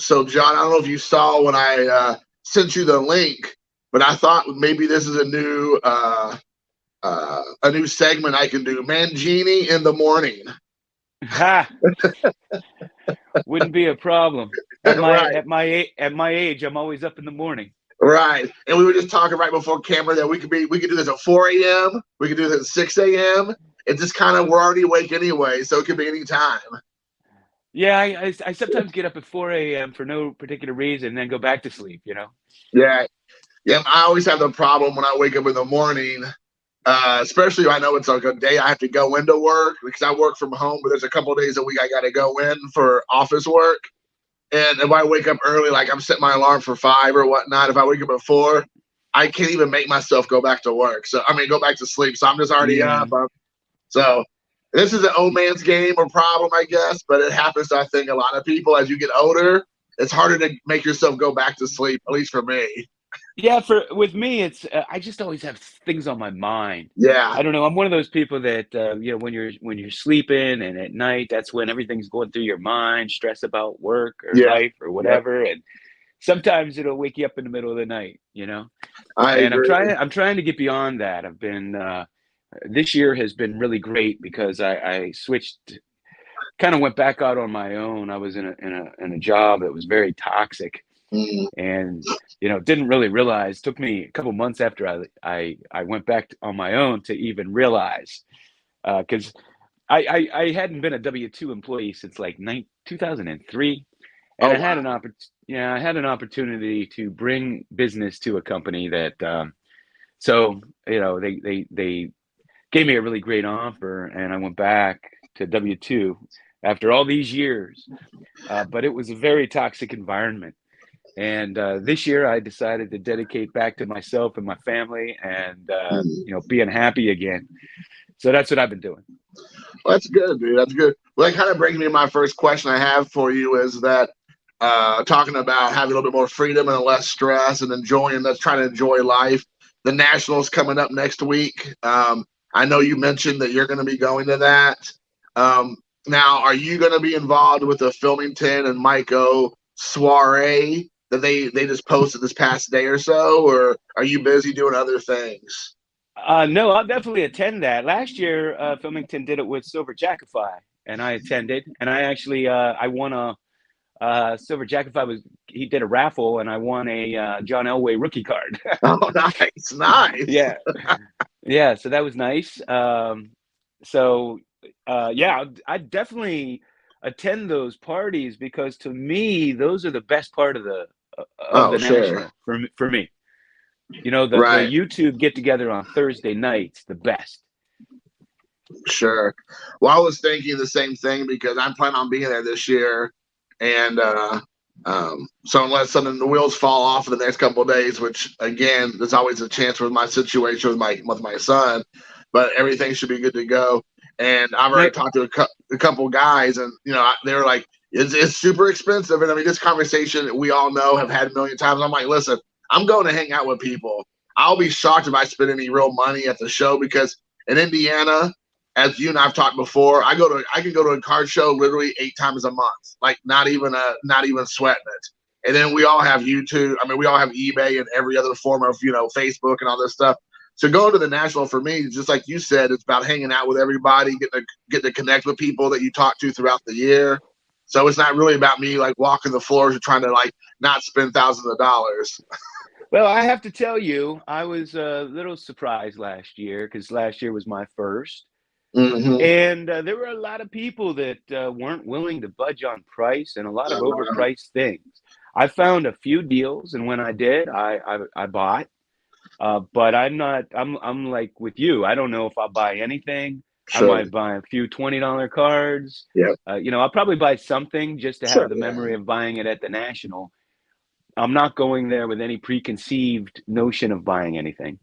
So John, I don't know if you saw when I sent you the link, but I thought maybe this is a new segment I can do. Mangini in the morning. Ha! Wouldn't be a problem. Right, At my age, I'm always up in the morning. right. And we were just talking right before camera that we could do this at 4 a.m. We could do this at 6 a.m. It's just kind of we're already awake anyway, so it could be any time. Yeah, I sometimes get up at 4 a.m. for no particular reason, and then go back to sleep. Yeah, yeah. I always have the problem when I wake up in the morning. Especially if I know it's like a day I have to go into work because I work from home, but there's a couple of days a week I got to go in for office work. And if I wake up early, like I'm setting my alarm for 5 or whatnot, if I wake up at 4, I can't even make myself go back to work. So I mean, go back to sleep. So I'm just already Yeah. up. So this is an old man's game or problem, I guess. But it happens to I think a lot of people as you get older. It's harder to make yourself go back to sleep, at least for me. Yeah, for with me, it's I just always have things on my mind. Yeah, I don't know. I'm one of those people that when you're sleeping and at night, that's when everything's going through your mind, stress about work or yeah, life or yeah. whatever, and sometimes it'll wake you up in the middle of the night. I And agree. I'm trying to get beyond that. I've been this year has been really great because I switched, kind of went back out on my own. I was in a job that was very toxic, Mm, and didn't really realize. Took me a couple months after I went back on my own to even realize, because I hadn't been a W-2 employee since like 2003, and oh wow. I had an opportunity to bring business to a company that, so they gave me a really great offer, and I went back to W-2 after all these years, but it was a very toxic environment. And this year, I decided to dedicate back to myself and my family, and Mm. being happy again. So that's what I've been doing. Well, that's good, dude. That's good. Well, that kind of brings me to my first question I have for you is that talking about having a little bit more freedom and less stress and enjoying, that's trying to enjoy life. The Nationals coming up next week. I know you mentioned that you're going to be going to that. Um, Now, are you going to be involved with the Filmington and Mike O soiree that they just posted this past day or so, or are you busy doing other things? No, I'll definitely attend that. Last year, Filmington did it with Silver Jackify, and I attended. And I actually I won a Silver Jackify was he did a raffle, and I won a John Elway rookie card. Oh, nice, nice. Yeah, yeah. So that was nice. So yeah, I definitely attend those parties because to me, those are the best part of Oh, the sure. national for me. The Right. YouTube get together on Thursday nights, the best. Sure. Well, I was thinking the same thing because I'm planning on being there this year, and so unless something the wheels fall off in the next couple of days, which again, there's always a chance with my situation with my son, but everything should be good to go. And I've Now, already talked to a couple of guys, and they were like, it's super expensive. And I mean, this conversation we all know have had a million times. I'm like, listen, I'm going to hang out with people. I'll be shocked if I spend any real money at the show because in Indiana, as you and I've talked before, I can go to a card show literally 8 times a month, like not even sweating it. And then we all have YouTube. I mean, we all have eBay and every other form of Facebook and all this stuff. So going to the national for me, just like you said, it's about hanging out with everybody, getting to connect with people that you talk to throughout the year. So it's not really about me like walking the floors or trying to like not spend thousands of dollars. well, I have to tell you, I was a little surprised last year because last year was my first. Mm-hmm. And there were a lot of people that weren't willing to budge on price and a lot of Wow. overpriced things. I found a few deals, and when I did, I bought. But I'm not. I'm like with you. I don't know if I'll buy anything. I Sure. might buy a few $20 cards. Yeah. I'll probably buy something just to Sure. have the Yeah. memory of buying it at the National. I'm not going there with any preconceived notion of buying anything.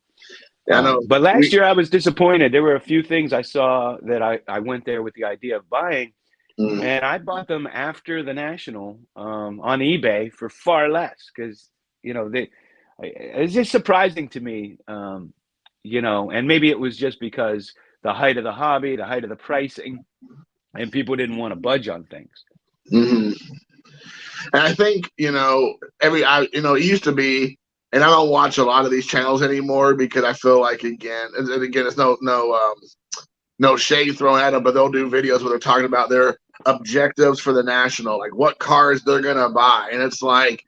Yeah. I know. But last We. year I was disappointed. There were a few things I saw that I went there with the idea of buying, Mm, and I bought them after the National on eBay for far less because it's just surprising to me, and maybe it was just because the height of the hobby, the height of the pricing, and people didn't want to budge on things. hmm And I think, it used to be, and I don't watch a lot of these channels anymore because I feel like, again, it's no shade thrown at them, but they'll do videos where they're talking about their objectives for the national, like what cars they're gonna buy, and it's like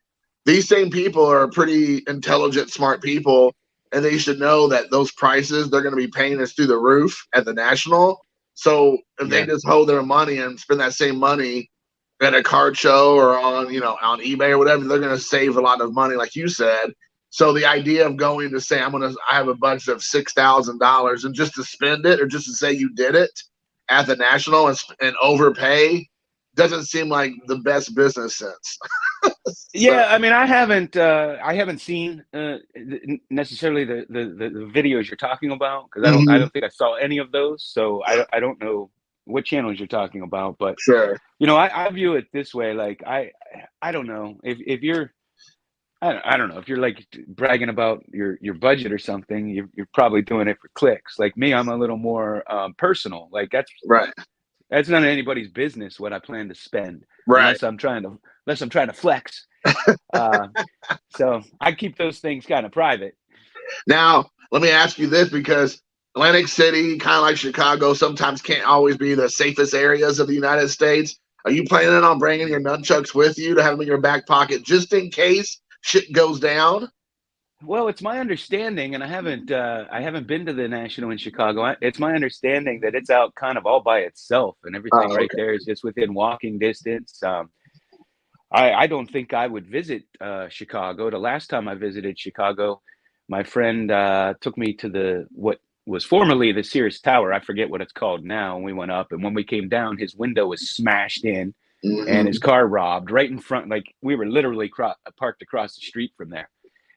these same people are pretty intelligent, smart people, and they should know that those prices they're going to be paying us through the roof at the national. So if they just hold their money and spend that same money at a card show or on eBay or whatever, they're going to save a lot of money, like you said. So the idea of going to say I have a budget of $6,000 and just to spend it or just to say you did it at the national and overpay doesn't seem like the best business sense. Yeah, I mean, I haven't seen necessarily the videos you're talking about because I don't think I saw any of those, so I don't know what channels you're talking about. But sure, I view it this way, like I don't know if you're I don't know if you're like bragging about your budget or something, you're probably doing it for clicks. Like me, I'm a little more personal. Like right. That's none of anybody's business what I plan to spend, Right. unless I'm trying to flex. So I keep those things kind of private. Now, let me ask you this, because Atlantic City, kind of like Chicago, sometimes can't always be the safest areas of the United States. Are you planning on bringing your nunchucks with you to have them in your back pocket just in case shit goes down? Well, it's my understanding, and I haven't been to the National in Chicago. It's my understanding that it's out kind of all by itself, and everything right there is just within walking distance. I don't think I would visit Chicago. The last time I visited Chicago, my friend took me to what was formerly the Sears Tower. I forget what it's called now. And we went up, and when we came down, his window was smashed in, and his car robbed right in front. Like we were literally parked across the street from there.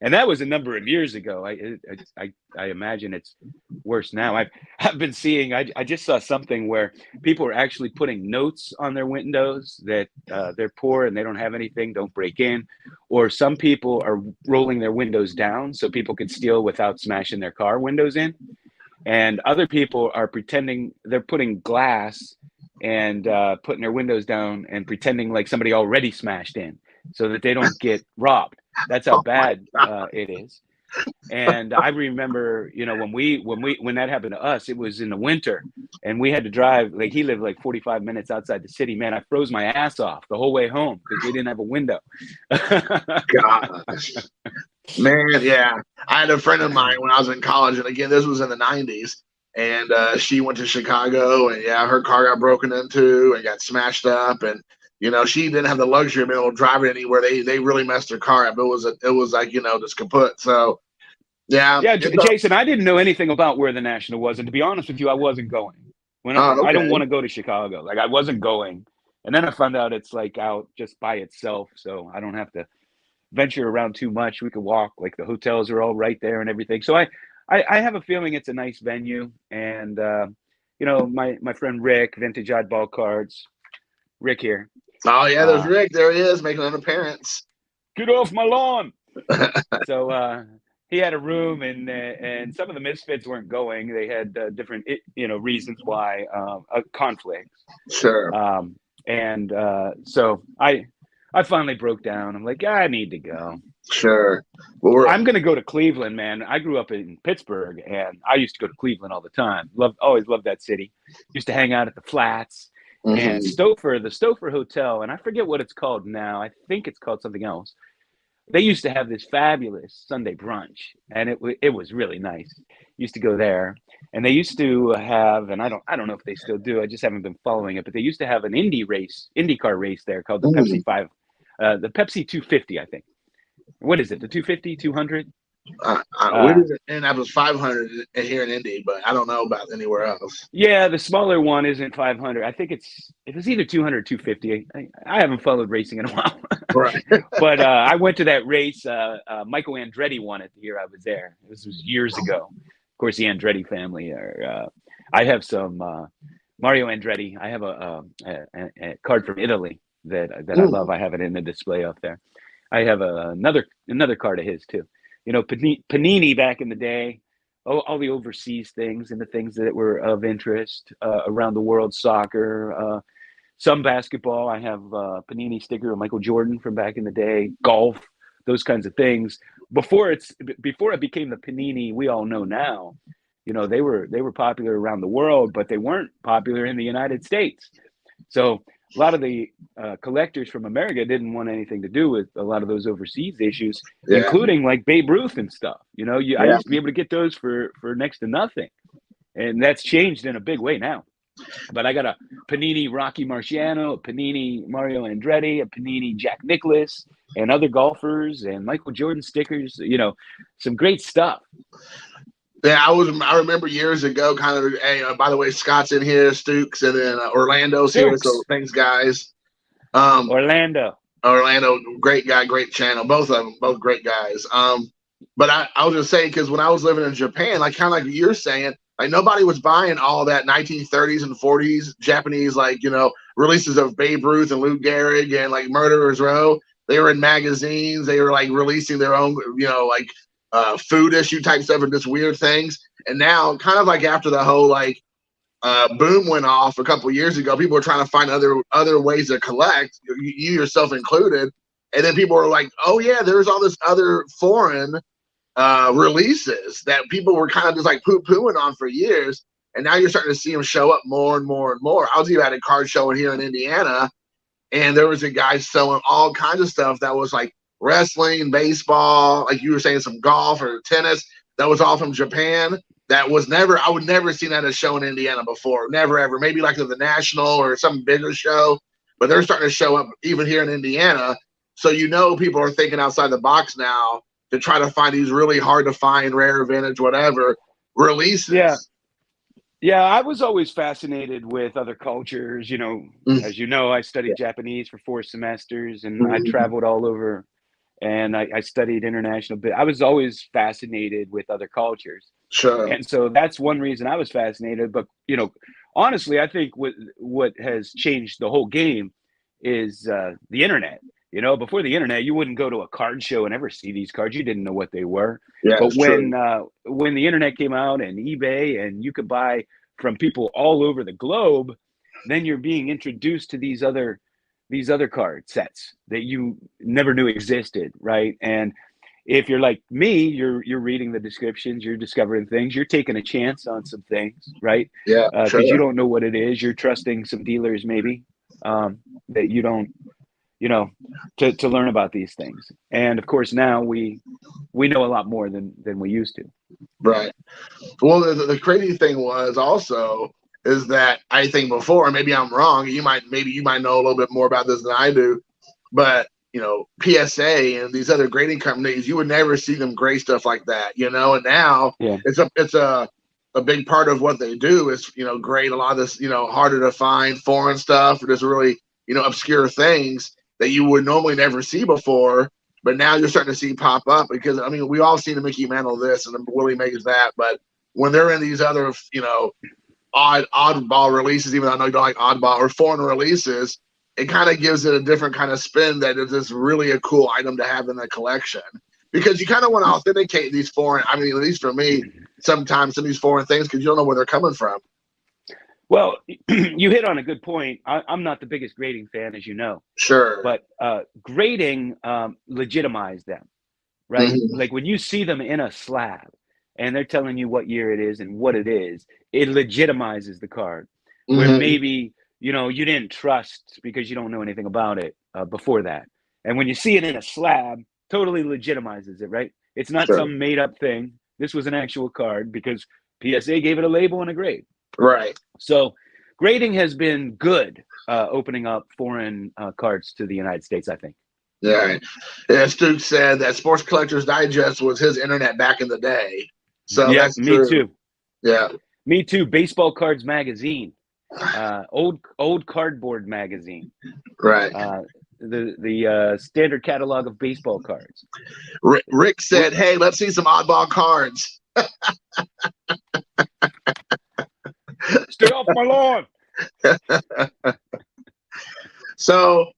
And that was a number of years ago. I imagine it's worse now. I've been seeing. I just saw something where people are actually putting notes on their windows that they're poor and they don't have anything, don't break in, or some people are rolling their windows down so people can steal without smashing their car windows in, and other people are pretending they're putting glass and putting their windows down and pretending like somebody already smashed in so that they don't get robbed. That's how bad it is. And I remember, when that happened to us, it was in the winter, and we had to drive. Like he lived like 45 minutes outside the city. Man, I froze my ass off the whole way home because we didn't have a window. Gosh, man, yeah. I had a friend of mine when I was in college, and again, this was in the '90s, and she went to Chicago, and yeah, her car got broken into and got smashed up, and she didn't have the luxury of being able to drive it anywhere. They really messed her car up. It was like, just kaput. So, yeah. Yeah, Jason, I didn't know anything about where the National was. And to be honest with you, I wasn't going. I don't want to go to Chicago. Like I wasn't going. And then I found out it's like out just by itself. So I don't have to venture around too much. We could walk, like the hotels are all right there and everything. So I have a feeling it's a nice venue. And, my friend Rick, Vintage Oddball Cards, Rick here. Oh yeah, there's Rick. There he is, making an appearance. Get off my lawn. So he had a room, and some of the misfits weren't going. They had different reasons why, conflicts. Sure. So I finally broke down. I'm like, I need to go. Sure. Well, I'm going to go to Cleveland, man. I grew up in Pittsburgh, and I used to go to Cleveland all the time. Always loved that city. Used to hang out at the Flats. And the Stouffer Hotel, and I forget what it's called now. I think it's called something else. They used to have this fabulous Sunday brunch, and it was really nice. Used to go there, and they used to have, and I don't know if they still do. I just haven't been following it, but they used to have an IndyCar race there called the Pepsi the Pepsi 250, I think. What is it? The 250, 200? Where does it end up? It was 500 here in Indy, but I don't know about anywhere else. Yeah, the smaller one isn't 500. I think it was either 200 or 250. I haven't followed racing in a while. Right. But I went to that race. Michael Andretti won it the year I was there. This was years ago. Of course, the Andretti family I have some Mario Andretti. I have a card from Italy that I love. I have it in the display up there. I have another card of his too. Panini back in the day, all the overseas things and the things that were of interest around the world, soccer, some basketball. I have a Panini sticker of Michael Jordan from back in the day, golf, those kinds of things. Before it became the Panini we all know now, they were popular around the world, but they weren't popular in the United States. So a lot of the collectors from America didn't want anything to do with a lot of those overseas issues, Yeah. including like Babe Ruth and stuff. I Yeah. used to be able to get those for next to nothing, and that's changed in a big way now. But I got a Panini Rocky Marciano, a Panini Mario Andretti, a Panini Jack Nicklaus, and other golfers, and Michael Jordan stickers. Some great stuff. Yeah, I remember years ago, kind of. Hey, by the way, Scott's in here, Stukes, and then Orlando's here. So thanks, guys. Orlando, great guy, great channel. Both of them, both great guys. But I was just saying, because when I was living in Japan, like kind of like you're saying, like nobody was buying all that 1930s and 40s Japanese, releases of Babe Ruth and Lou Gehrig and like Murderers Row. They were in magazines. They were like releasing their own, food issue type stuff and just weird things. And now, kind of like after the whole boom went off a couple of years ago, people were trying to find other ways to collect, you yourself included. And then people were like, "Oh yeah, there's all this other foreign releases that people were kind of just like poo-pooing on for years." And now you're starting to see them show up more and more and more. I was even at a card show here in Indiana, and there was a guy selling all kinds of stuff that was like wrestling, baseball, like you were saying, some golf or tennis that was all from Japan. I would never seen that at a show in Indiana before. Never, ever. Maybe like at the National or some bigger show, but they're starting to show up even here in Indiana. So, people are thinking outside the box now to try to find these really hard to find, rare, vintage, whatever releases. Yeah. Yeah, I was always fascinated with other cultures. As you know, I studied Japanese for 4 semesters, and I traveled all over. And I studied international, but I was always fascinated with other cultures. Sure. And so that's one reason I was fascinated. But, honestly, I think what has changed the whole game is the internet. Before the internet, you wouldn't go to a card show and ever see these cards. You didn't know what they were. Yeah, but when the internet came out and eBay and you could buy from people all over the globe, then you're being introduced to these other card sets that you never knew existed, right? And if you're like me, you're reading the descriptions, you're discovering things, you're taking a chance on some things, right? Yeah, because you don't know what it is. You're trusting some dealers maybe that you don't, to learn about these things. And of course, now we know a lot more than we used to. Right. Well, the crazy thing was also is that I think before, maybe I'm wrong, you might know a little bit more about this than I do, but PSA and these other grading companies, you would never see them grade stuff like that, and now it's a big part of what they do is, grade a lot of this, harder to find foreign stuff or just really, obscure things that you would normally never see before. But now you're starting to see pop up because, we all seen the Mickey Mantle this and the Willie Mays that, but when they're in these other, oddball releases, even though I know you don't like oddball or foreign releases, it kind of gives it a different kind of spin that is just really a cool item to have in the collection, because you kind of want to authenticate these foreign, at least for me, sometimes some of these foreign things, because you don't know where they're coming from. Well, you hit on a good point. I'm not the biggest grading fan, as you know. Sure. But grading legitimizes them, right? Mm-hmm. Like when you see them in a slab and they're telling you what year it is and what it is, it legitimizes the card. Mm-hmm. Where maybe, you didn't trust because you don't know anything about it before that. And when you see it in a slab, totally legitimizes it, right? It's not some made up thing. This was an actual card because PSA gave it a label and a grade. Right. So grading has been good, opening up foreign cards to the United States, I think. Yeah. Stu said that Sports Collectors Digest was his internet back in the day. So yeah, that's me true. Too. Yeah. Me too. Baseball Cards magazine, old cardboard magazine. Right. The standard catalog of baseball cards. Rick said, "Hey, let's see some oddball cards." Stay off my lawn. So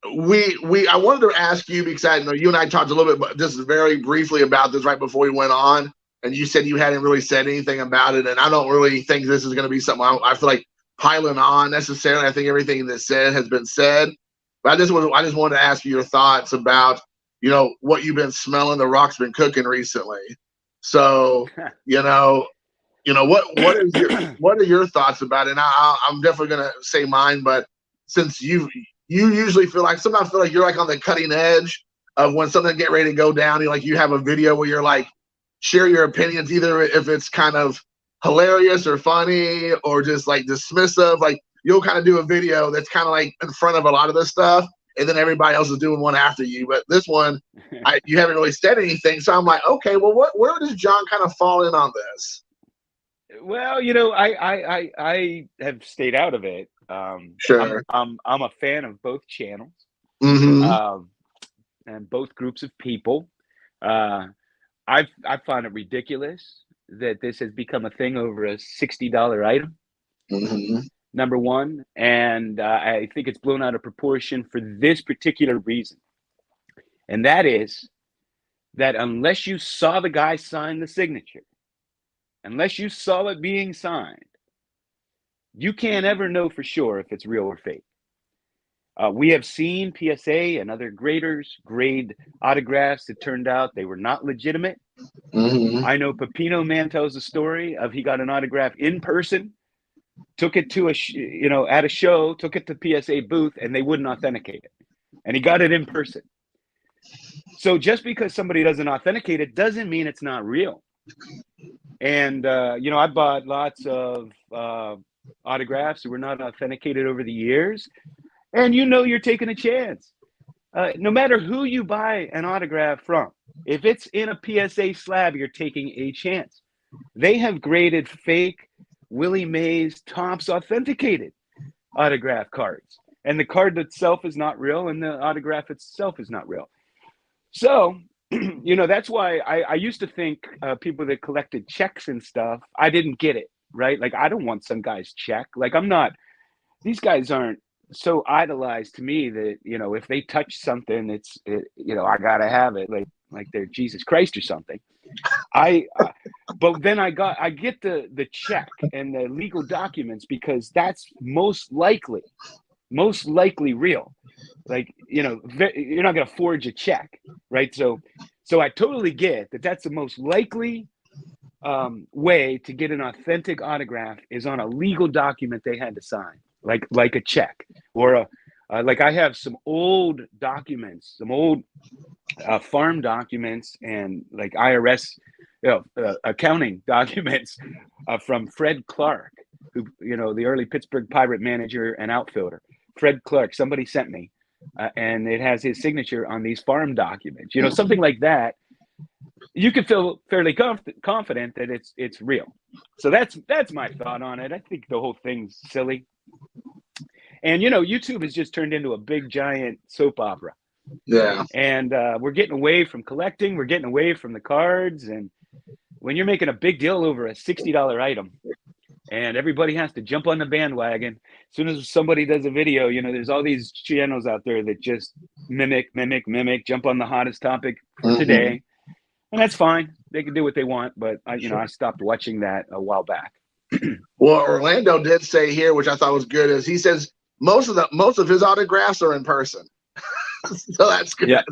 I wanted to ask you, because I know you and I talked a little bit, but just very briefly about this right before we went on, and you said you hadn't really said anything about it, and I don't really think this is going to be something I feel like piling on necessarily. I think everything that's said has been said. But I just wanted to ask you your thoughts about, what you've been smelling the Rock's been cooking recently. So, what are your thoughts about it? And I'm definitely gonna say mine, but since you usually sometimes feel like you're like on the cutting edge of when something get ready to go down, you have a video where you're like share your opinions, either if it's kind of hilarious or funny or just like dismissive. Like you'll kind of do a video that's kind of like in front of a lot of this stuff, and then everybody else is doing one after you. But this one, you haven't really said anything, so I'm like, okay, well, where does John kind of fall in on this? Well, I have stayed out of it. Sure. I'm a fan of both channels, Mm-hmm. and both groups of people. I find it ridiculous that this has become a thing over a $60 item. Mm-hmm. Number one, and I think it's blown out of proportion for this particular reason, and that is that unless you saw the guy sign the signature, unless you saw it being signed, you can't ever know for sure if it's real or fake. We have seen PSA and other graders grade autographs that turned out they were not legitimate. Mm-hmm. I know Pepino Man tells a story of he got an autograph in person, took it to at a show, took it to PSA booth, and they wouldn't authenticate it. And he got it in person. So just because somebody doesn't authenticate it doesn't mean it's not real. And, I bought lots of autographs that were not authenticated over the years. And you're taking a chance. No matter who you buy an autograph from, if it's in a PSA slab, you're taking a chance. They have graded fake Willie Mays Topps authenticated autograph cards. And the card itself is not real, and the autograph itself is not real. So, that's why I used to think people that collected checks and stuff, I didn't get it, right? Like, I don't want some guy's check. Like, these guys aren't so idolized to me that, if they touch something, I got to have it. Like they're Jesus Christ or something. But then I get the check and the legal documents because that's most likely real. Like, you're not going to forge a check, right? So I totally get that that's the most likely way to get an authentic autograph is on a legal document they had to sign, like a check or like I have some old documents, some old farm documents and like IRS, accounting documents from Fred Clark, who, the early Pittsburgh Pirate manager and outfielder. Fred Clark, somebody sent me, and it has his signature on these farm documents. Something like that. You can feel fairly confident that it's real. So that's my thought on it. I think the whole thing's silly. And, YouTube has just turned into a big, giant soap opera. Yeah. And we're getting away from collecting. We're getting away from the cards. And when you're making a big deal over a $60 item and everybody has to jump on the bandwagon, as soon as somebody does a video, there's all these channels out there that just mimic, jump on the hottest topic for today. And that's fine. They can do what they want. But, I stopped watching that a while back. Well, Orlando did say here, which I thought was good, is he says most of his autographs are in person. So that's good. Yeah.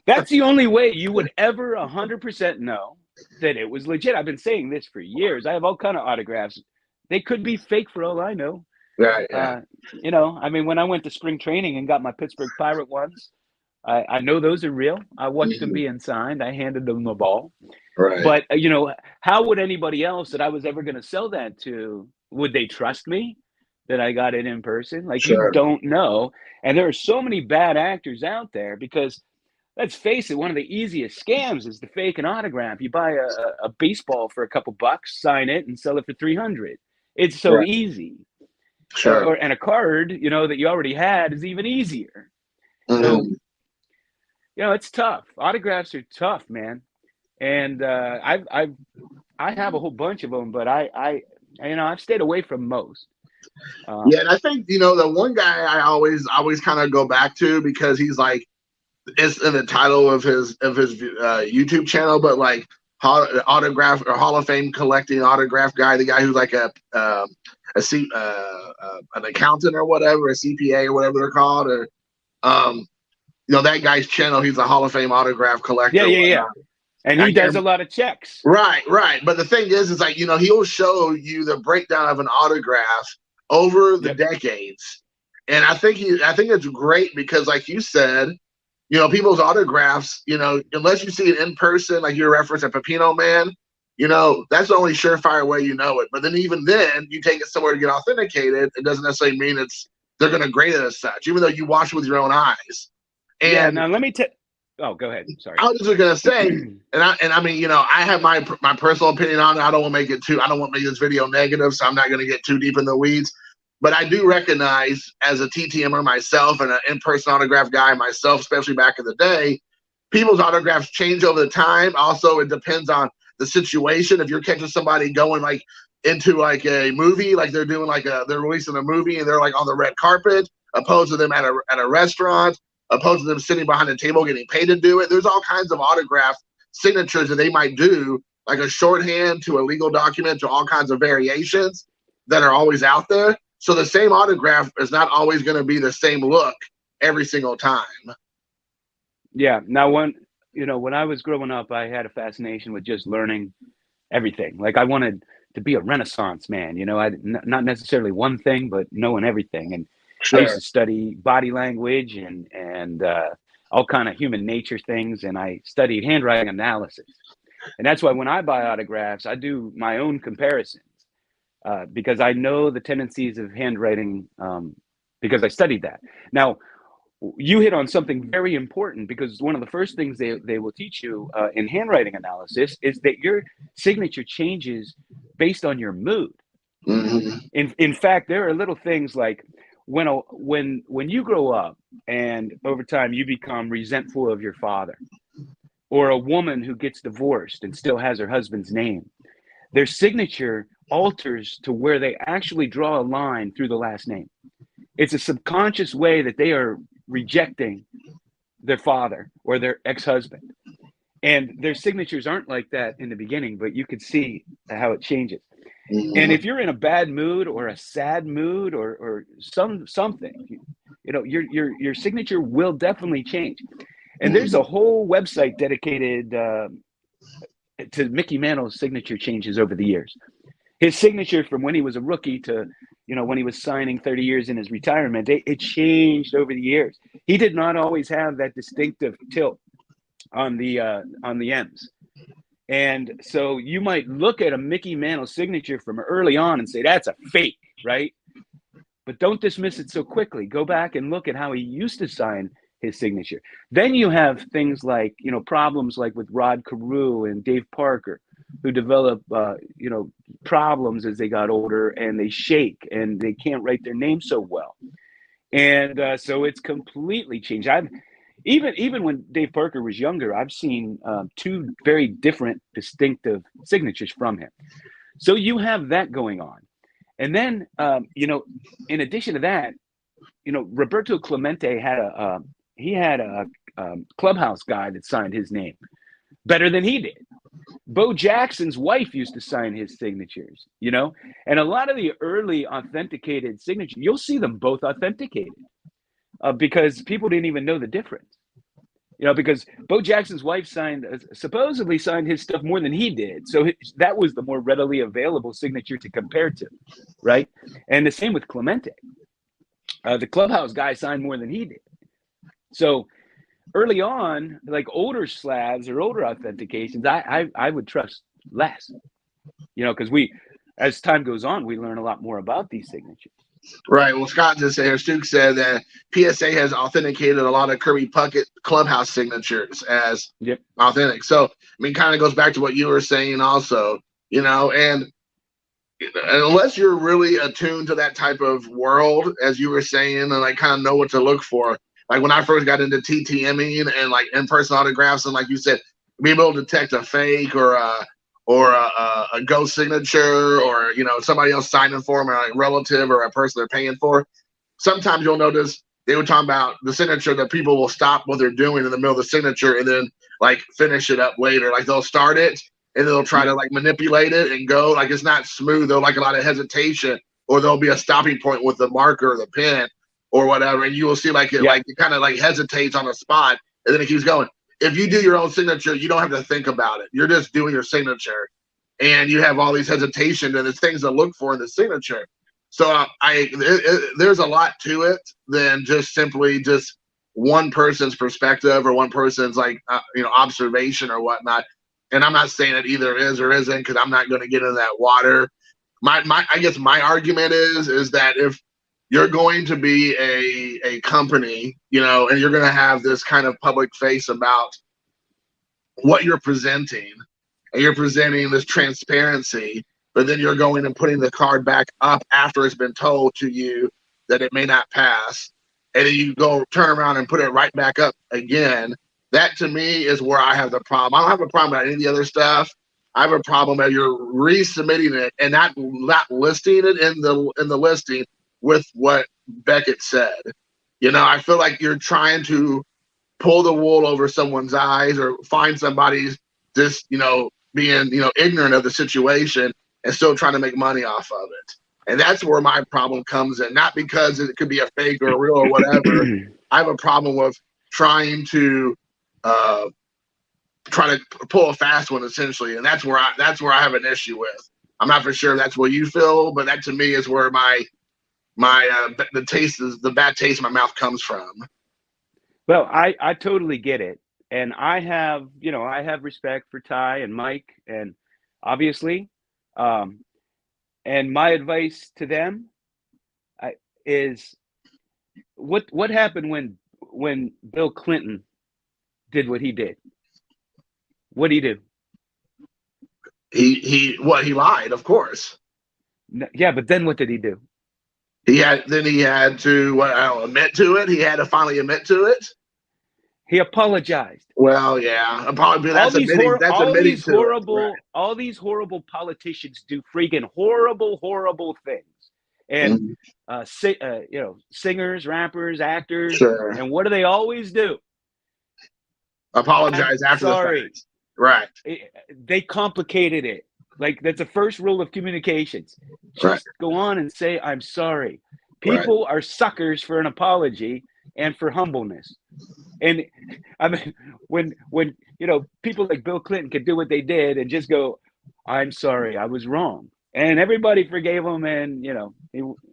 That's the only way you would ever 100% know that it was legit. I've been saying this for years. I have all kind of autographs. They could be fake for all I know. Right. Yeah. When I went to spring training and got my Pittsburgh Pirate ones, I know those are real. I watched them being signed. I handed them the ball. Right. But, how would anybody else that I was ever going to sell that to, would they trust me that I got it in person? Like, Sure. You don't know. And there are so many bad actors out there because, let's face it, one of the easiest scams is to fake an autograph. You buy a baseball for a couple bucks, sign it, and sell it for $300. It's so easy. Sure. And a card, that you already had is even easier. Mm-hmm. So, it's tough. Autographs are tough, man. And I have a whole bunch of them, but I've stayed away from most. Yeah, and I think the one guy I always kind of go back to because he's like it's in the title of his YouTube channel, but like autograph or Hall of Fame collecting autograph guy, the guy who's like a an accountant or whatever, a CPA or whatever they're called, or that guy's channel. He's a Hall of Fame autograph collector. Yeah. And he does a lot of checks. Right. But the thing is like, he'll show you the breakdown of an autograph over the decades. And I think it's great because, like you said, people's autographs, unless you see it in person, like your reference at Pepino Man, that's the only surefire way it. But then even then, you take it somewhere to get authenticated, it doesn't necessarily mean they're going to grade it as such, even though you watch it with your own eyes. And now let me tell. Oh, go ahead. Sorry. I was just going to say, and I mean, I have my personal opinion on it. I don't want to make this video negative, so I'm not going to get too deep in the weeds. But I do recognize, as a TTMer myself and an in-person autograph guy myself, especially back in the day, people's autographs change over the time. Also, it depends on the situation. If you're catching somebody going like into like a movie, like they're doing they're releasing a movie and they're like on the red carpet, opposed to them at a restaurant, opposed to them sitting behind a table getting paid to do it. There's all kinds of autograph signatures that they might do, like a shorthand to a legal document to all kinds of variations that are always out there. So the same autograph is not always going to be the same look every single time. Yeah. Now, when I was growing up, I had a fascination with just learning everything. Like I wanted to be a Renaissance man, not necessarily one thing, but knowing everything. And sure. I used to study body language and all kind of human nature things. And I studied handwriting analysis. And that's why when I buy autographs, I do my own comparisons. Because I know the tendencies of handwriting because I studied that. Now, you hit on something very important because one of the first things they will teach you in handwriting analysis is that your signature changes based on your mood. Mm-hmm. In fact, there are little things like when you grow up and over time you become resentful of your father, or a woman who gets divorced and still has her husband's name, their signature alters to where they actually draw a line through the last name. It's a subconscious way that they are rejecting their father or their ex-husband. And their signatures aren't like that in the beginning, but you could see how it changes. And if you're in a bad mood or a sad mood or something, your signature will definitely change. And there's a whole website dedicated to Mickey Mantle's signature changes over the years. His signature from when he was a rookie to, when he was signing 30 years in his retirement, it changed over the years. He did not always have that distinctive tilt on the M's. And so you might look at a Mickey Mantle signature from early on and say, that's a fake, right? But don't dismiss it so quickly. Go back and look at how he used to sign his signature. Then you have things like, problems like with Rod Carew and Dave Parker, who develop, problems as they got older, and they shake and they can't write their name so well. And so it's completely changed. Even when Dave Parker was younger, I've seen two very different, distinctive signatures from him. So you have that going on. And then, in addition to that, Roberto Clemente had a clubhouse guy that signed his name better than he did. Bo Jackson's wife used to sign his signatures, and a lot of the early authenticated signatures, you'll see them both authenticated because people didn't even know the difference, because Bo Jackson's wife supposedly signed his stuff more than he did. So that was the more readily available signature to compare to, right? And the same with Clemente. The clubhouse guy signed more than he did. So early on, like older slabs or older authentications, I would trust less, because as time goes on, we learn a lot more about these signatures. Right. Well, Scott just said here, Stu said that PSA has authenticated a lot of Kirby Puckett clubhouse signatures as authentic. So, kind of goes back to what you were saying also, and unless you're really attuned to that type of world, as you were saying, and like kind of know what to look for. Like when I first got into TTMing and like in-person autographs, and like you said, being able to detect a fake or a ghost signature, or somebody else signing for them, or a relative or a person they're paying for. Sometimes you'll notice they were talking about the signature that people will stop what they're doing in the middle of the signature and then like finish it up later. Like they'll start it and they'll try to like manipulate it and go like it's not smooth. They'll like a lot of hesitation or there'll be a stopping point with the marker or the pen or whatever, and you will see like it kind of like hesitates on a spot, and then it keeps going. If you do your own signature, you don't have to think about it. You're just doing your signature, and you have all these hesitations, and there's things to look for in the signature. So there's a lot to it than just simply just one person's perspective or one person's like observation or whatnot. And I'm not saying it either is or isn't, because I'm not going to get into that water. I guess my argument is that if you're going to be a company, and you're going to have this kind of public face about what you're presenting, and you're presenting this transparency, but then you're going and putting the card back up after it's been told to you that it may not pass, and then you go turn around and put it right back up again. That to me is where I have the problem. I don't have a problem with any of the other stuff. I have a problem that you're resubmitting it and not listing it in the listing with what Beckett said. I feel like you're trying to pull the wool over someone's eyes or find somebody just being ignorant of the situation and still trying to make money off of it. And that's where my problem comes in. Not because it could be a fake or real or whatever. I have a problem with trying to pull a fast one, essentially, and that's where I have an issue with. I'm not for sure that's what you feel, but that to me is where the bad taste in my mouth comes from. Well, I totally get it, and I have respect for Ty and Mike, and obviously, and my advice to them is what happened when Bill Clinton did what he did. What did he do? He lied, of course. Yeah, but then what did he do? He had to admit to it. He had to finally admit to it. He apologized. Well, yeah, all these horrible politicians do freaking horrible things, and singers, rappers, actors, sure. And what do they always do? Apologize after the fact. Right. They complicated it. Like, that's the first rule of communications. Just go on and say, I'm sorry. People are suckers for an apology and for humbleness. And I mean, when people like Bill Clinton could do what they did and just go, I'm sorry, I was wrong. And everybody forgave him. And,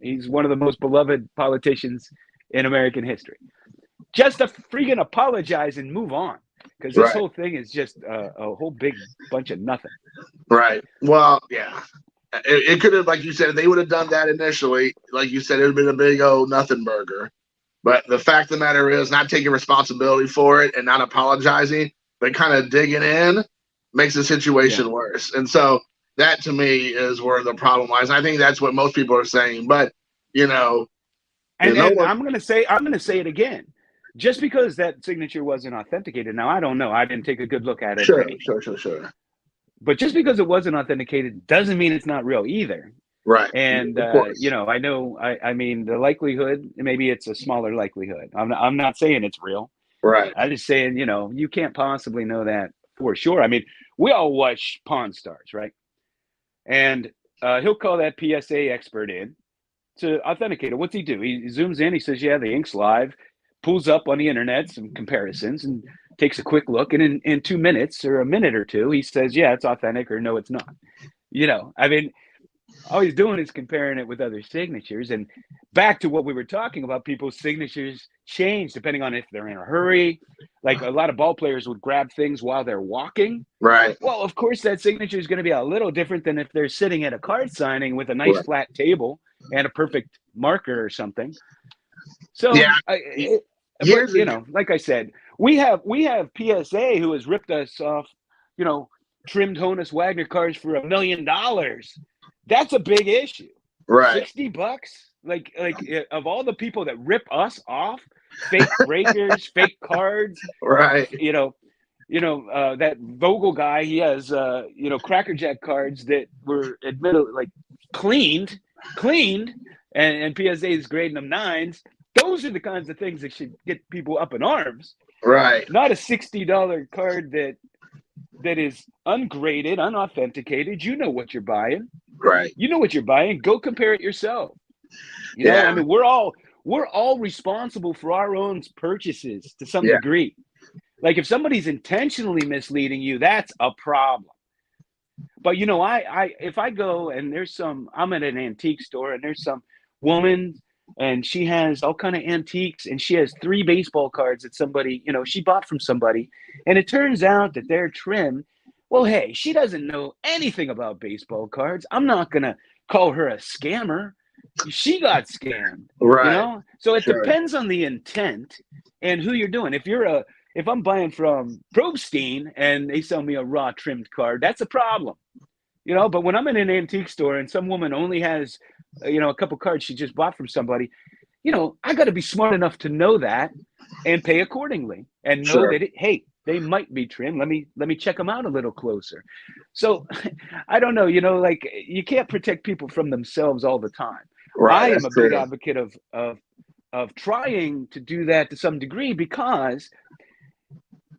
he's one of the most beloved politicians in American history. Just to freaking apologize and move on. Because this whole thing is just a whole big bunch of nothing. Right. Well, yeah. It could have, like you said, if they would have done that initially, like you said, it would have been a big old nothing burger. But the fact of the matter is, not taking responsibility for it and not apologizing, but kind of digging in makes the situation worse. And so that to me is where the problem lies. And I think that's what most people are saying. But and I'm going to say it again. Just because that signature wasn't authenticated, now I don't know. I didn't take a good look at it. Sure. But just because it wasn't authenticated doesn't mean it's not real either. Right. And I know. I mean, the likelihood, maybe it's a smaller likelihood. I'm not saying it's real. Right. I'm just saying, you can't possibly know that for sure. I mean, we all watch Pawn Stars, right? And he'll call that PSA expert in to authenticate it. What's he do? He zooms in. He says, "Yeah, the ink's live." Pulls up on the internet some comparisons and takes a quick look, and in 2 minutes or a minute or two, he says, yeah, it's authentic, or no, it's not. I mean, all he's doing is comparing it with other signatures. And back to what we were talking about, people's signatures change depending on if they're in a hurry. Like, a lot of ball players would grab things while they're walking. Right. Well, of course, that signature is going to be a little different than if they're sitting at a card signing with a nice flat table and a perfect marker or something. So, like I said, we have PSA who has ripped us off, trimmed Honus Wagner cards for $1 million. That's a big issue. Right. $60. Like of all the people that rip us off, fake breakers, fake cards. Right. That Vogel guy, he has Cracker Jack cards that were admittedly cleaned, and PSA is grading them 9s. Those are the kinds of things that should get people up in arms. Right. Not a $60 card that is ungraded, unauthenticated. You know what you're buying. Right. You know what you're buying. Go compare it yourself. You know, I Yeah. mean, we're all responsible for our own purchases to some Yeah. degree. Like if somebody's intentionally misleading you, that's a problem. But you know, I if I go and I'm at an antique store and there's some woman and she has all kind of antiques and she has 3 baseball cards that somebody, she bought from somebody, and it turns out that they're trim. Well, hey, she doesn't know anything about baseball cards. I'm not gonna call her a scammer. She got scammed, Right. So it Sure. depends on the intent and who you're doing. If I'm buying from Probstein and they sell me a raw trimmed card, that's a problem. But when I'm in an antique store and some woman only has, a couple cards she just bought from somebody, I got to be smart enough to know that and pay accordingly and know Sure. that, hey, they might be trim. Let me check them out a little closer. So I don't know, like you can't protect people from themselves all the time. Right. I am That's a big true. advocate of trying to do that to some degree, because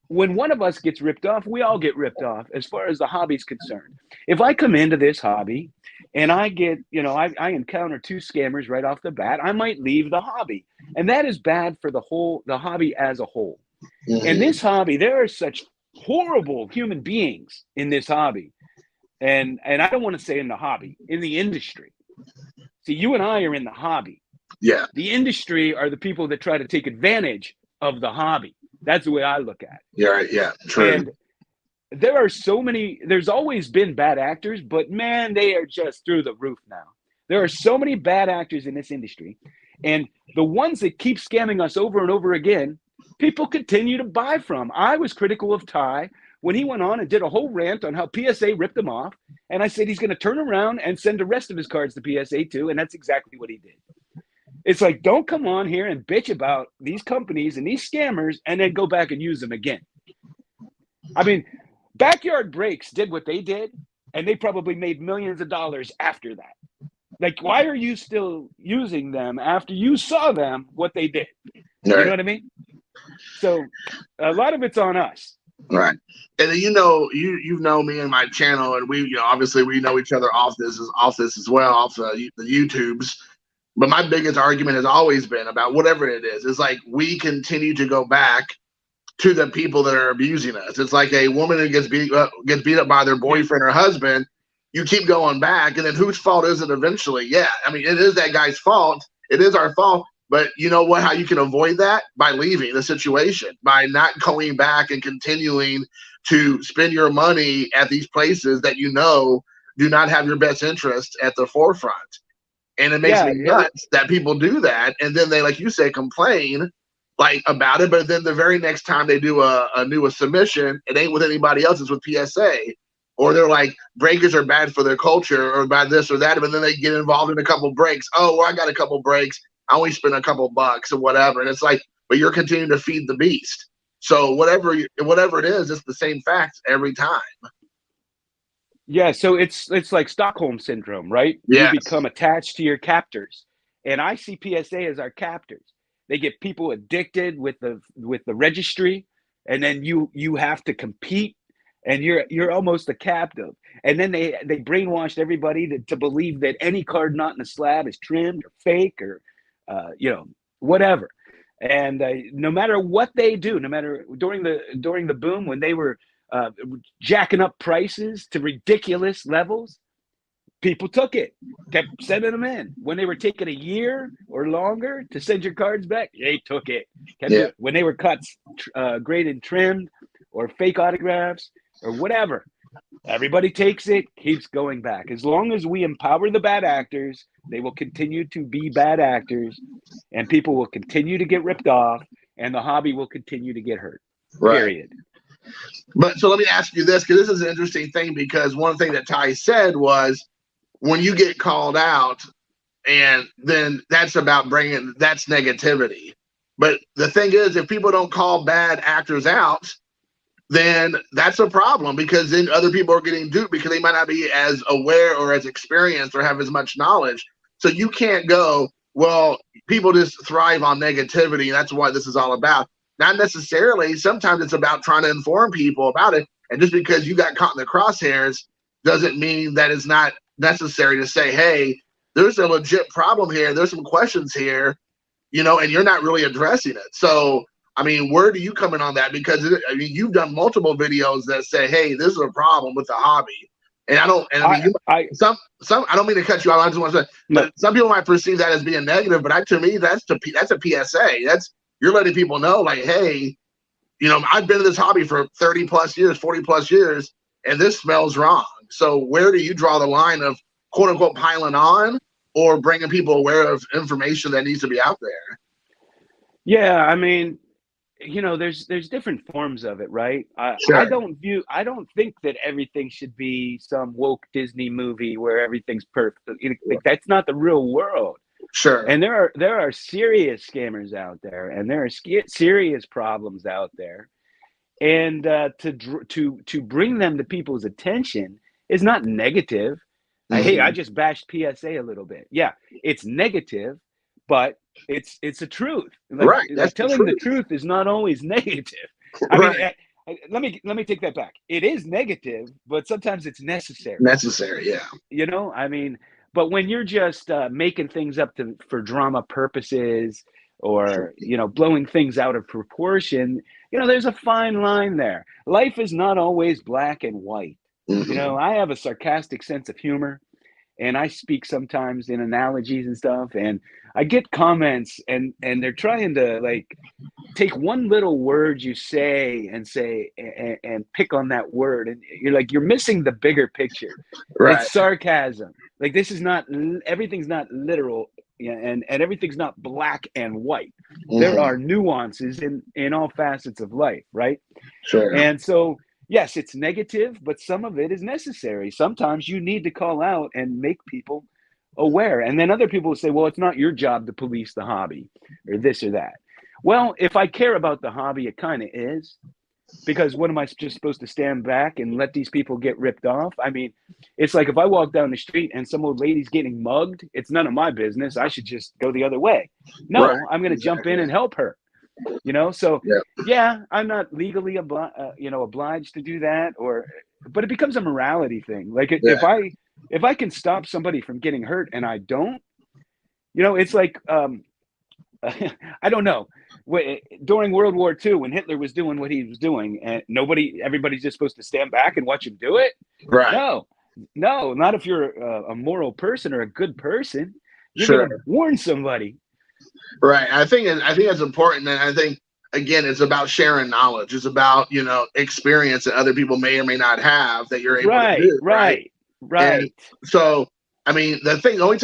when one of us gets ripped off, we all get ripped off as far as the hobby's concerned. If I come into this hobby and I get, I encounter 2 scammers right off the bat, I might leave the hobby. And that is bad for the hobby as a whole. In this hobby, there are such horrible human beings in this hobby. And I don't want to say in the hobby, in the industry. See, you and I are in the hobby. Yeah. The industry are the people that try to take advantage of the hobby. That's the way I look at it. Yeah. Right. Yeah. True. And there's always been bad actors, but man, they are just through the roof now. There are so many bad actors in this industry. And the ones that keep scamming us over and over again, people continue to buy from. I was critical of Ty when he went on and did a whole rant on how PSA ripped him off. And I said he's going to turn around and send the rest of his cards to PSA too. And that's exactly what he did. It's like, don't come on here and bitch about these companies and these scammers and then go back and use them again. I mean, Backyard Breaks did what they did, and they probably made millions of dollars after that. Like, why are you still using them after you saw them, what they did? Right. You know what I mean? So a lot of it's on us. Right. And then, you know me and my channel, and we, obviously we know each other off this as well, off the YouTubes. But my biggest argument has always been about whatever it is. It's like we continue to go back to the people that are abusing us. It's like a woman who gets beat up by their boyfriend or husband. You keep going back, and then whose fault is it eventually? Yeah, I mean, it is that guy's fault. It is our fault. But you know what? How you can avoid that? By leaving the situation, by not going back and continuing to spend your money at these places that do not have your best interest at the forefront. And it makes me nuts that people do that, and then they, like you say, complain like about it, but then the very next time they do a submission, it ain't with anybody else, it's with PSA. Or they're like, breakers are bad for their culture or bad this or that, but then they get involved in a couple breaks. Oh, well, I got a couple breaks. I only spent a couple bucks or whatever. And it's like, but you're continuing to feed the beast. So whatever it is, it's the same facts every time. Yeah, so it's like Stockholm syndrome, right? Yes. You become attached to your captors. And I see PSA as our captors. They get people addicted with the registry, and then you have to compete, and you're almost a captive. And then they brainwashed everybody to believe that any card not in the slab is trimmed or fake or whatever. And no matter what they do, no matter during the boom when they were jacking up prices to ridiculous levels, people took it, kept sending them in. When they were taking a year or longer to send your cards back, they took it. When they were cuts, graded, trimmed, or fake autographs or whatever, everybody takes it, keeps going back. As long as we empower the bad actors, they will continue to be bad actors, and people will continue to get ripped off, and the hobby will continue to get hurt. Right. Period. But so let me ask you this, because this is an interesting thing, because one thing that Ty said was, when you get called out, and then that's negativity. But the thing is, if people don't call bad actors out, then that's a problem, because then other people are getting duped because they might not be as aware or as experienced or have as much knowledge. So you can't go, well, people just thrive on negativity, and that's what this is all about. Not necessarily. Sometimes it's about trying to inform people about it. And just because you got caught in the crosshairs, doesn't mean that it's not necessary to say, hey, there's a legit problem here. There's some questions here, and you're not really addressing it. So, I mean, where do you come in on that? Because you've done multiple videos that say, hey, this is a problem with the hobby. And I don't mean to cut you off. I just want to say, but some people might perceive that as being negative. But to me, that's a PSA. You're letting people know, like, hey, I've been in this hobby for 30 plus years, 40 plus years, and this smells wrong. So where do you draw the line of quote unquote piling on or bringing people aware of information that needs to be out there? Yeah, I mean, there's different forms of it, right? Sure. I don't think that everything should be some woke Disney movie where everything's perfect. Like, that's not the real world. Sure. And there are serious scammers out there, and there are serious problems out there. And to bring them to people's attention is not negative. Mm-hmm. Hey, I just bashed PSA a little bit. Yeah, it's negative, but it's a truth. Right. Like telling the truth is not always negative. Right. I mean, let me take that back. It is negative, but sometimes it's necessary. Necessary, yeah. I mean, but when you're just making things up for drama purposes, or blowing things out of proportion, there's a fine line there. Life is not always black and white. Mm-hmm. I have a sarcastic sense of humor, and I speak sometimes in analogies and stuff, and I get comments, and they're trying to like take one little word you say and pick on that word, and you're missing the bigger picture. Right. It's sarcasm. Like, this is not, everything's not literal, and everything's not black and white. Mm-hmm. There are nuances in all facets of life, right? Sure. And so, yes, it's negative, but some of it is necessary. Sometimes you need to call out and make people aware. And then other people will say, well, it's not your job to police the hobby or this or that. Well, if I care about the hobby, it kind of is. Because what am I just supposed to stand back and let these people get ripped off? I mean, it's like if I walk down the street and some old lady's getting mugged, it's none of my business. I should just go the other way. No, right. I'm going to jump in and help her. So yeah, I'm not legally obliged to do that, but it becomes a morality thing. Like if I can stop somebody from getting hurt and I don't, it's like I don't know. During World War II, when Hitler was doing what he was doing, and everybody's just supposed to stand back and watch him do it. Right? No, not if you're a moral person or a good person. You're going to warn somebody. Right. I think it's important, and I think again, it's about sharing knowledge. It's about experience that other people may or may not have that you're able to do. Right. And so, I mean, I feel like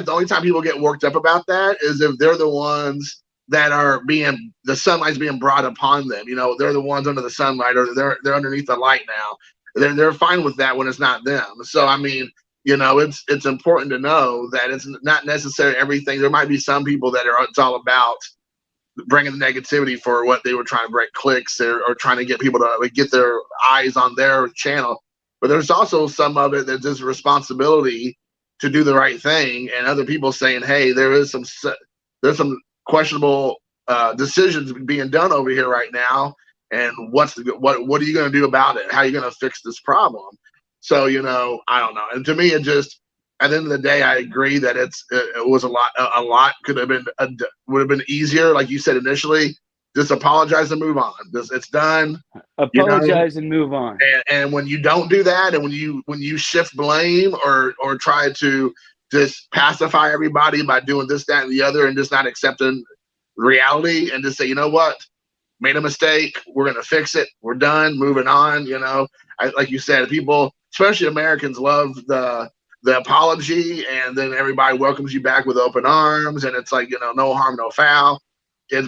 the only time people get worked up about that is if they're the ones that are the sunlight's being brought upon them. They're the ones under the sunlight, or they're underneath the light now. They're fine with that when it's not them. So, I mean, it's important to know that it's not necessarily everything. There might be some people that it's all about bringing the negativity for what they were trying to break clicks or trying to get people to get their eyes on their channel. But there's also some of it that's just responsibility to do the right thing, and other people saying, hey, there's some questionable decisions being done over here right now, and what are you going to do about it? How are you going to fix this problem? So I don't know. And to me, it just, at the end of the day, I agree that it was a lot would have been easier, like you said initially. Just apologize and move on. It's done. Apologize and move on. And when you don't do that, and when you shift blame or try to just pacify everybody by doing this, that, and the other, and just not accepting reality, and just say, you know what, made a mistake, we're gonna fix it, we're done, moving on. Like you said, people, especially Americans, love the apology, and then everybody welcomes you back with open arms, and it's like, no harm, no foul.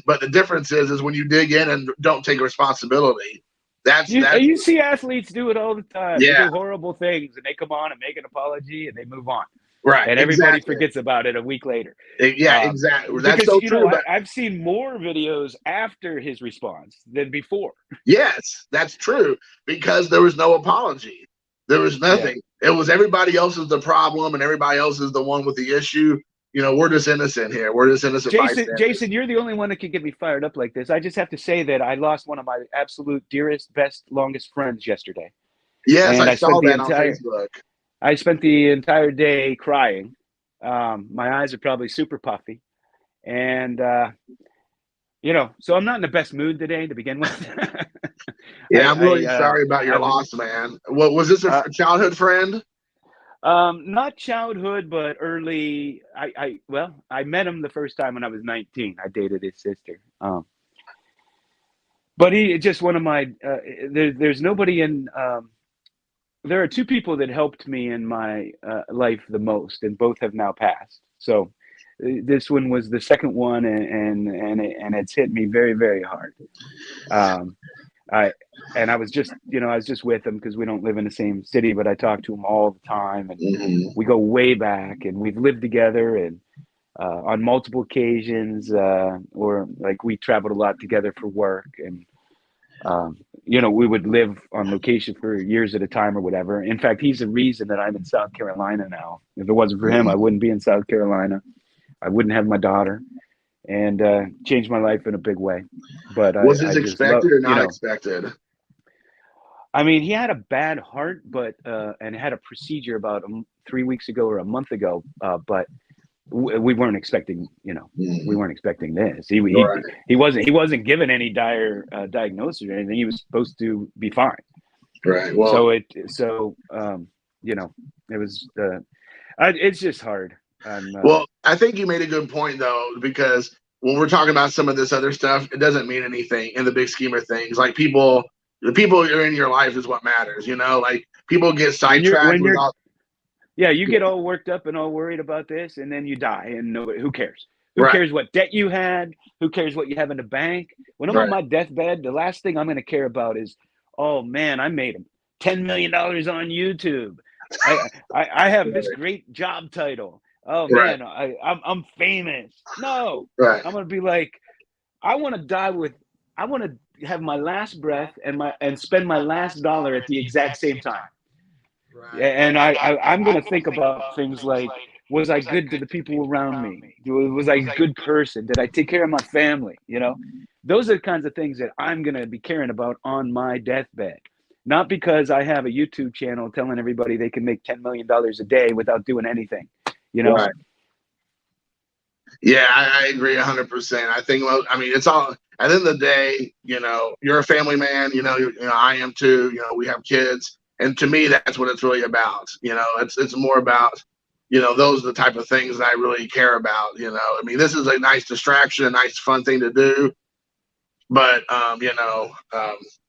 But the difference is when you dig in and don't take responsibility. You see athletes do it all the time. Yeah. They do horrible things, and they come on and make an apology, and they move on. Right. And everybody forgets about it a week later. Yeah, exactly. That's so true. I've seen more videos after his response than before. Yes, that's true, because there was no apology. There was nothing. Yeah. It was everybody else is the problem, and everybody else is the one with the issue. We're just innocent here. We're just innocent. Jason, you're the only one that can get me fired up like this. I just have to say that I lost one of my absolute dearest, best, longest friends yesterday. Yes, And I saw that on Facebook. I spent the entire day crying. My eyes are probably super puffy, and so I'm not in the best mood today to begin with. Yeah, I'm really sorry about I your was loss, man. What was this, a childhood friend? not childhood, but early. I met him the first time when I was 19. I dated his sister. But he just one of my. There's nobody in. There are two people that helped me in my life the most, and both have now passed. So this one was the second one, and it's hit me very, very hard. Um, I was just with him because we don't live in the same city, but I talk to him all the time, and Mm-hmm. we go way back, and we've lived together, and on multiple occasions, or like we traveled a lot together for work, and we would live on location for years at a time or whatever. In fact, he's the reason that I'm in South Carolina now. If it wasn't for him, I wouldn't be in South Carolina. I wouldn't have my daughter, and changed my life in a big way. But Was this I just love, expected or not expected? I mean, he had a bad heart, but and had a procedure about 3 weeks ago or a month ago, but we weren't expecting, we weren't expecting this. Right. He wasn't given any dire diagnosis or anything. He was supposed to be fine. Right. Well, So it was it's just hard. well, I think you made a good point though, because when we're talking about some of this other stuff, it doesn't mean anything in the big scheme of things. Like the people you're in your life is what matters. Like people get sidetracked with all. Yeah, you get all worked up and all worried about this, and then you die, and nobody. Who cares? Who Right. cares what debt you had? Who cares what you have in the bank? When I'm on my deathbed, the last thing I'm going to care about is, oh man, I made $10 million on YouTube. I have this great job title. Oh man, I'm famous. No, Right. I'm going to be like, I want to have my last breath and spend my last dollar at the exact same time. Right. And I'm going to think about things like, was I good to the people around me? Was I a good person? Did I take care of my family? Those are the kinds of things that I'm going to be caring about on my deathbed. Not because I have a YouTube channel telling everybody they can make $10 million a day without doing anything, Right. Yeah, I agree 100%. I think, well, I mean, it's all, at the end of the day, you're a family man, I am too, we have kids. And to me, that's what it's really about. It's more about, those are the type of things that I really care about. I mean, this is a nice distraction, a nice fun thing to do. But,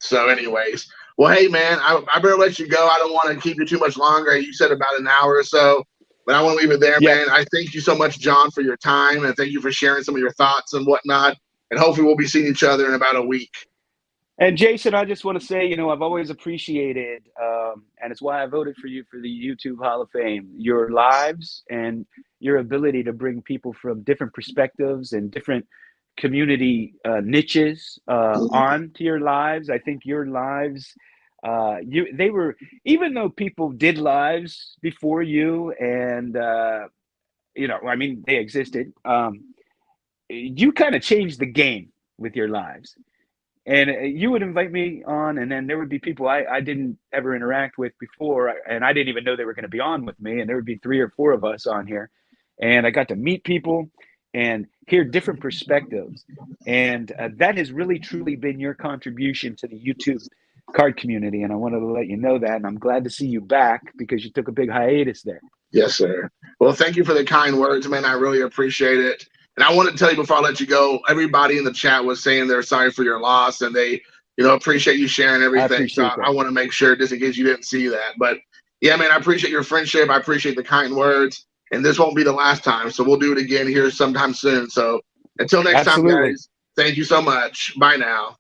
so anyways, well, hey man, I better let you go. I don't want to keep you too much longer. You said about an hour or so, but I want to leave it there, man. I thank you so much, John, for your time, and thank you for sharing some of your thoughts and whatnot. And hopefully we'll be seeing each other in about a week. And Jason, I just want to say, I've always appreciated, and it's why I voted for you for the YouTube Hall of Fame, your lives and your ability to bring people from different perspectives and different community niches on to your lives. I think your lives, they were, even though people did lives before you, and I mean, they existed. You kind of changed the game with your lives. And you would invite me on, and then there would be people I didn't ever interact with before, and I didn't even know they were going to be on with me. And there would be 3 or 4 of us on here, and I got to meet people and hear different perspectives. And that has really, truly been your contribution to the YouTube card community. And I wanted to let you know that. And I'm glad to see you back because you took a big hiatus there. Yes, sir. Well, thank you for the kind words, man. I really appreciate it. And I want to tell you before I let you go, everybody in the chat was saying they're sorry for your loss, and they, appreciate you sharing everything. So I want to make sure, just in case you didn't see that. But yeah, man, I appreciate your friendship. I appreciate the kind words. And this won't be the last time. So we'll do it again here sometime soon. So until next time, guys, thank you so much. Bye now.